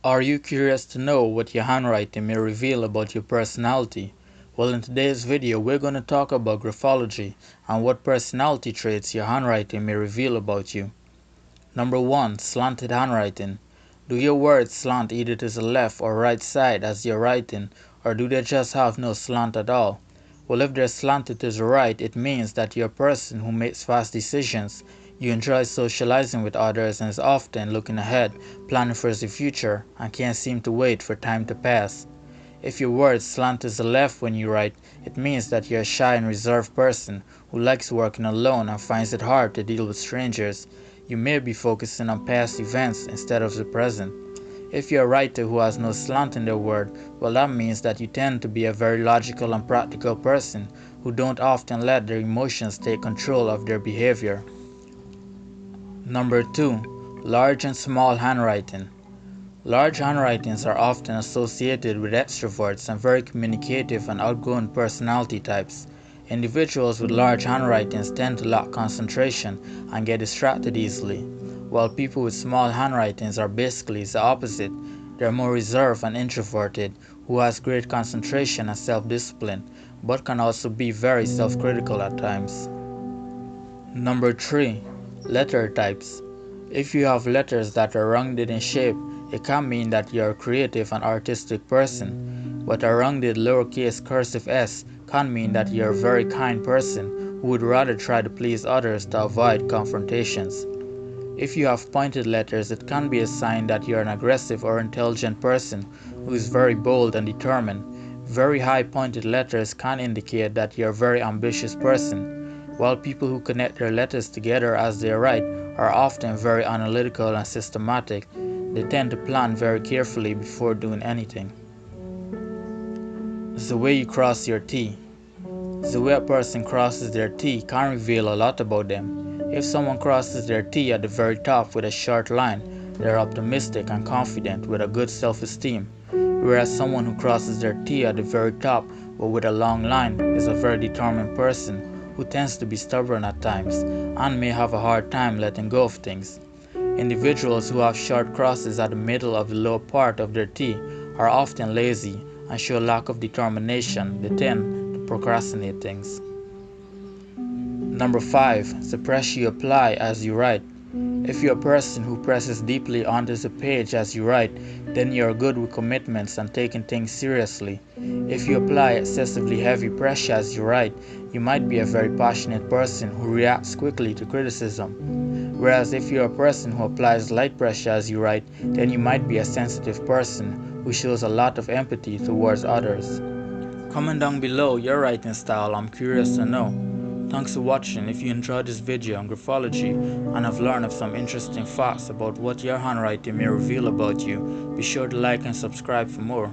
Are you curious to know what your handwriting may reveal about your personality? Well, in today's video, we're going to talk about graphology and what personality traits your handwriting may reveal about you. Number 1. Slanted handwriting. Do your words slant either to the left or right side as you're writing, or do they just have no slant at all? Well, if they're slanted to the right, it means that you're a person who makes fast decisions. You enjoy socializing with others and is often looking ahead, planning for the future, and can't seem to wait for time to pass. If your words slant to the left when you write, it means that you're a shy and reserved person who likes working alone and finds it hard to deal with strangers. You may be focusing on past events instead of the present. If you're a writer who has no slant in their word, well, that means that you tend to be a very logical and practical person who don't often let their emotions take control of their behavior. Number 2. Large and small handwriting. Large handwritings are often associated with extroverts and very communicative and outgoing personality types. Individuals with large handwritings tend to lack concentration and get distracted easily, while people with small handwritings are basically the opposite. They're more reserved and introverted, who has great concentration and self-discipline, but can also be very self-critical at times. Number 3. Letter types. If you have letters that are rounded in shape, it can mean that you are a creative and artistic person, but a rounded lowercase cursive s can mean that you are a very kind person who would rather try to please others to avoid confrontations. If you have pointed letters, it can be a sign that you are an aggressive or intelligent person who is very bold and determined. Very high pointed letters can indicate that you are a very ambitious person, while people who connect their letters together as they write are often very analytical and systematic. They tend to plan very carefully before doing anything. The way you cross your T. The way a person crosses their T can reveal a lot about them. If someone crosses their T at the very top with a short line, they're optimistic and confident with a good self-esteem, whereas someone who crosses their T at the very top but with a long line is a very determined person who tends to be stubborn at times and may have a hard time letting go of things. Individuals who have short crosses at the middle of the lower part of their T are often lazy and show lack of determination. They tend to procrastinate things. Number 5. The pressure you apply as you write. If you're a person who presses deeply onto the page as you write, then you're good with commitments and taking things seriously. If you apply excessively heavy pressure as you write, you might be a very passionate person who reacts quickly to criticism. Whereas if you're a person who applies light pressure as you write, then you might be a sensitive person who shows a lot of empathy towards others. Comment down below your writing style, I'm curious to know. Thanks for watching. If you enjoyed this video on graphology and have learned of some interesting facts about what your handwriting may reveal about you, be sure to like and subscribe for more.